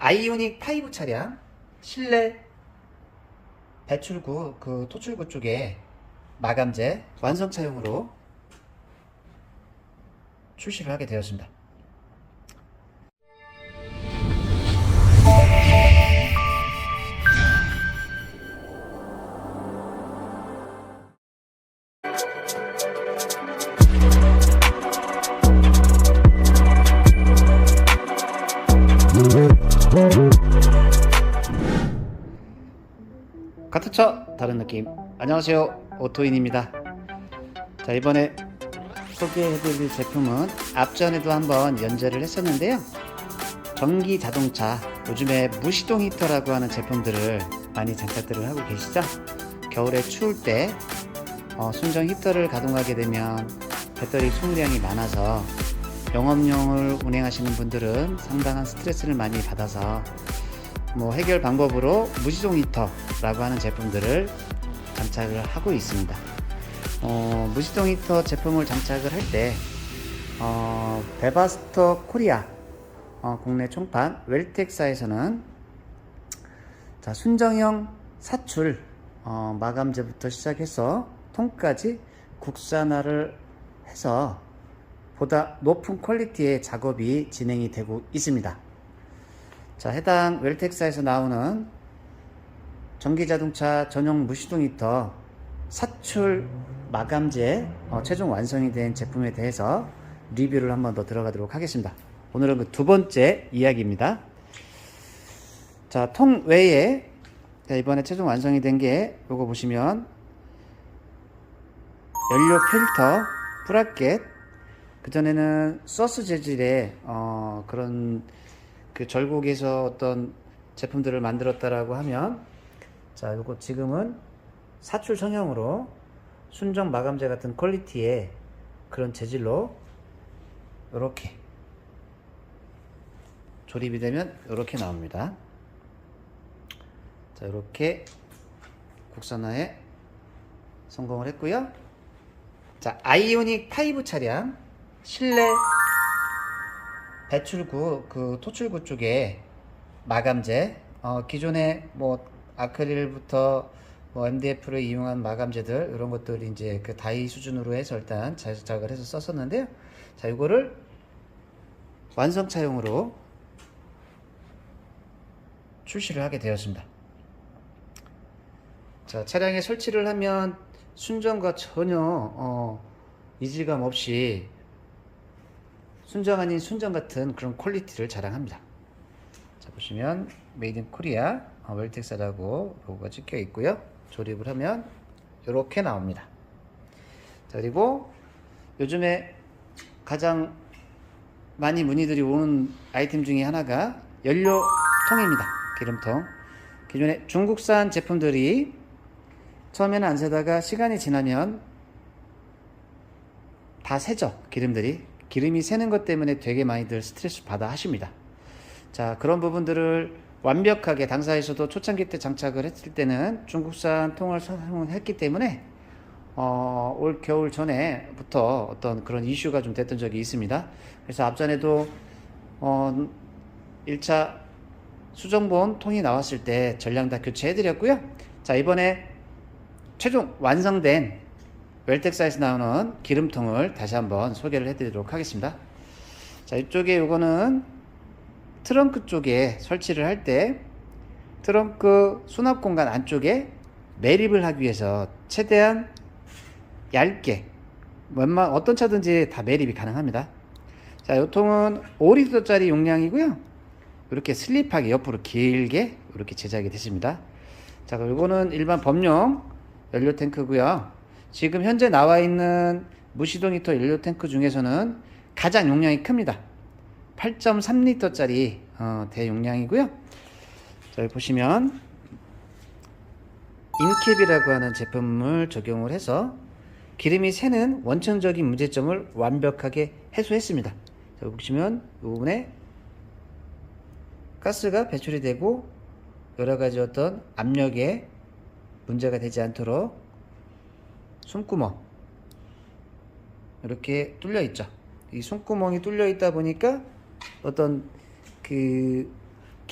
아이오닉 5 차량 실내 배출구 토출구 쪽에 마감재 완성차용으로 출시를 하게 되었습니다. 같은 차 다른 느낌. 안녕하세요, 오토인입니다. 자, 이번에 소개해드릴 제품은 앞전에도 한번 연재를 했었는데요, 전기 자동차, 요즘에 무시동 히터라고 하는 제품들을 많이 장착들을 하고 계시죠. 겨울에 추울 때 순정 히터를 가동하게 되면 배터리 소모량이 많아서 영업용을 운행하시는 분들은 상당한 스트레스를 많이 받아서 해결 방법으로 무시동 히터라고 하는 제품들을 장착을 하고 있습니다. 무시동 히터 제품을 장착을 할 때 베바스터 코리아 국내 총판 웰텍사에서는 순정형 사출 마감재부터 시작해서 통까지 국산화를 해서 보다 높은 퀄리티의 작업이 진행이 되고 있습니다. 자, 해당 웰텍사에서 나오는 전기자동차 전용 무시동 히터 사출 마감재 최종 완성이 된 제품에 대해서 리뷰를 한번 더 들어가도록 하겠습니다. 오늘은 그 두 번째 이야기입니다. 자, 통 외에 이번에 최종 완성이 된 게 요거 보시면 연료 필터, 브라켓, 그전에는 서스 재질의 그런 절곡에서 어떤 제품들을 만들었다라고 하면, 자, 요거 지금은 사출 성형으로 순정 마감재 같은 퀄리티의 그런 재질로 이렇게 조립이 되면 이렇게 나옵니다. 자, 이렇게 국산화에 성공을 했고요. 자, 아이오닉 5 차량 실내 배출구 토출구 쪽에 마감재, 기존에 아크릴부터 MDF를 이용한 마감재들, 이런 것들이 이제 다이 수준으로 해서 일단 제작을 해서 썼었는데요. 자, 이거를 완성차용으로 출시를 하게 되었습니다. 자, 차량에 설치를 하면 순정과 전혀 이질감 없이 순정 아닌 순정 같은 그런 퀄리티를 자랑합니다. 자, 보시면 메이드 인 코리아 웰텍사라고 로고가 찍혀 있고요. 조립을 하면 이렇게 나옵니다. 자, 그리고 요즘에 가장 많이 문의들이 오는 아이템 중에 하나가 연료통입니다. 기름통. 기존에 중국산 제품들이 처음에는 안 새다가 시간이 지나면 다 새죠. 기름이 새는 것 때문에 되게 많이들 스트레스 받아 하십니다. 자, 그런 부분들을 완벽하게 당사에서도 초창기 때 장착을 했을 때는 중국산 통을 사용을 했기 때문에 올 겨울 전에부터 어떤 그런 이슈가 좀 됐던 적이 있습니다. 그래서 앞전에도 1차 수정본 통이 나왔을 때 전량 다 교체해 드렸고요. 자, 이번에 최종 완성된 웰텍사에서 나오는 기름통을 다시 한번 소개를 해드리도록 하겠습니다. 자, 이쪽에 요거는 트렁크 쪽에 설치를 할 때 트렁크 수납 공간 안쪽에 매립을 하기 위해서 최대한 얇게, 어떤 차든지 다 매립이 가능합니다. 자, 이 통은 5리터짜리 용량이고요. 이렇게 슬립하게 옆으로 길게 이렇게 제작이 됐습니다. 자, 그리고 이거는 일반 범용 연료 탱크고요. 지금 현재 나와 있는 무시동 히터 연료 탱크 중에서는 가장 용량이 큽니다. 8.3리터짜리 대용량이고요. 자, 여기 보시면 인캡이라고 하는 제품을 적용을 해서 기름이 새는 원천적인 문제점을 완벽하게 해소했습니다. 자, 보시면 이 부분에 가스가 배출이 되고 여러가지 어떤 압력에 문제가 되지 않도록 숨구멍 이렇게 뚫려 있죠. 이 숨구멍이 뚫려 있다 보니까 어떤 기름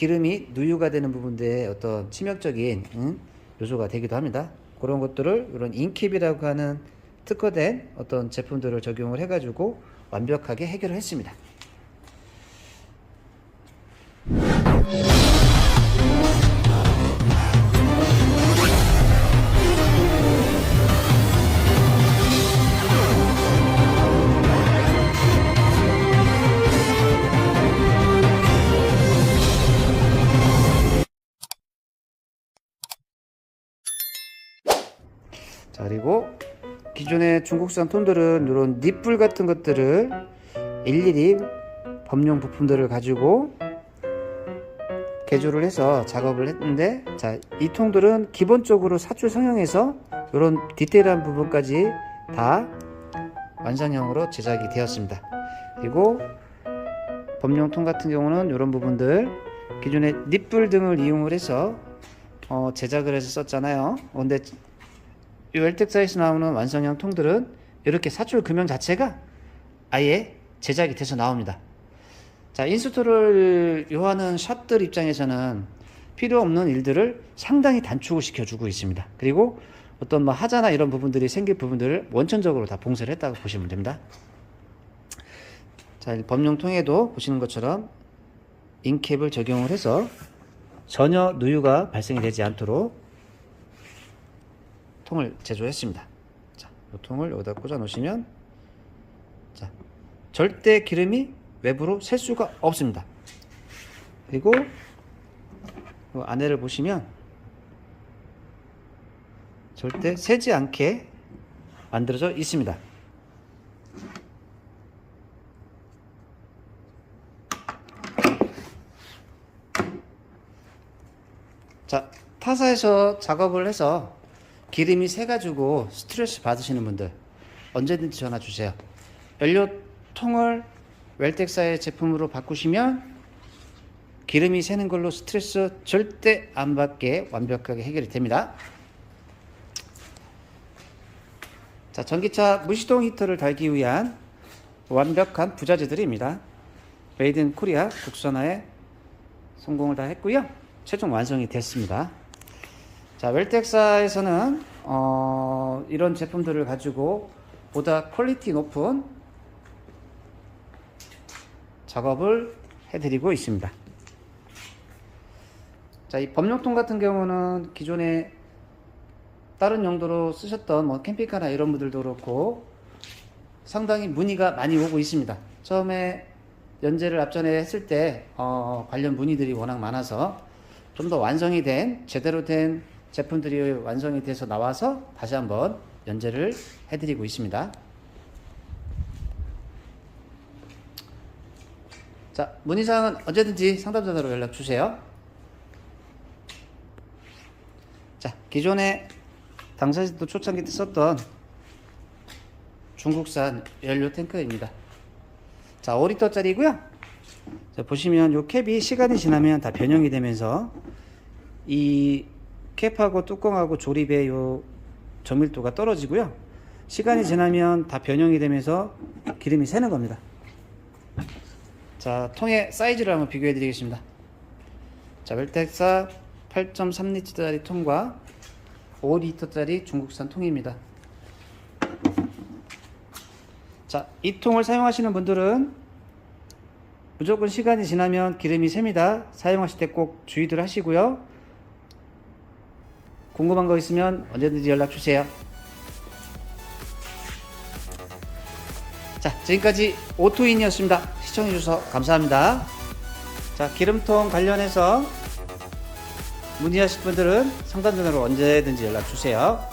기름이 누유가 되는 부분들의 어떤 치명적인 요소가 되기도 합니다. 그런 것들을 이런 인캡이라고 하는 특허된 어떤 제품들을 적용을 해가지고 완벽하게 해결을 했습니다. 자, 그리고 기존의 중국산 톤들은 이런 닛불 같은 것들을 일일이 범용 부품들을 가지고 개조를 해서 작업을 했는데, 자, 이 통들은 기본적으로 사출 성형에서 이런 디테일한 부분까지 다 완성형으로 제작이 되었습니다. 그리고 범용통 같은 경우는 이런 부분들 기존의 닛불 등을 이용을 해서 제작을 해서 썼잖아요. 근데 이 웰텍사에서 나오는 완성형 통들은 이렇게 사출 금형 자체가 아예 제작이 돼서 나옵니다. 자, 인스톨을 요하는 샵들 입장에서는 필요 없는 일들을 상당히 단축을 시켜주고 있습니다. 그리고 어떤 뭐 하자나 이런 부분들이 생길 부분들을 원천적으로 다 봉쇄를 했다고 보시면 됩니다. 자, 범용통에도 보시는 것처럼 인캡을 적용을 해서 전혀 누유가 발생이 되지 않도록 통을 제조했습니다. 자, 이 통을 여기다 꽂아 놓으시면, 자, 절대 기름이 외부로 셀 수가 없습니다. 그리고 이 안에를 보시면 절대 새지 않게 만들어져 있습니다. 자, 타사에서 작업을 해서 기름이 새가지고 스트레스 받으시는 분들 언제든지 전화 주세요. 연료통을 웰텍사의 제품으로 바꾸시면 기름이 새는 걸로 스트레스 절대 안 받게 완벽하게 해결이 됩니다. 자, 전기차 무시동 히터를 달기 위한 완벽한 부자재들입니다. 메이드 인 코리아 국산화에 성공을 다 했고요. 최종 완성이 됐습니다. 자, 웰텍사에서는 이런 제품들을 가지고 보다 퀄리티 높은 작업을 해드리고 있습니다. 자, 이 범용통 같은 경우는 기존에 다른 용도로 쓰셨던 뭐 캠핑카나 이런 분들도 그렇고 상당히 문의가 많이 오고 있습니다. 처음에 연재를 앞전에 했을 때 관련 문의들이 워낙 많아서 좀 더 완성이 된 제대로 된 제품들이 완성이 돼서 나와서 다시 한번 연재를 해드리고 있습니다. 자, 문의사항은 언제든지 상담전화로 연락 주세요. 자, 기존에 당사자도 초창기 때 썼던 중국산 연료 탱크입니다. 자, 5리터짜리고요. 자, 보시면 요 캡이 시간이 지나면 다 변형이 되면서 이 캡하고 뚜껑하고 조립의 요 정밀도가 떨어지고요. 시간이 지나면 다 변형이 되면서 기름이 새는 겁니다. 자, 통의 사이즈를 한번 비교해 드리겠습니다. 자, 웰텍사 8.3리터짜리 통과 5리터짜리 중국산 통입니다. 자, 이 통을 사용하시는 분들은 무조건 시간이 지나면 기름이 셉니다. 사용하실 때 꼭 주의들 하시고요. 궁금한 거 있으면 언제든지 연락 주세요. 자, 지금까지 오토인이었습니다. 시청해주셔서 감사합니다. 자, 기름통 관련해서 문의하실 분들은 상담전화로 언제든지 연락 주세요.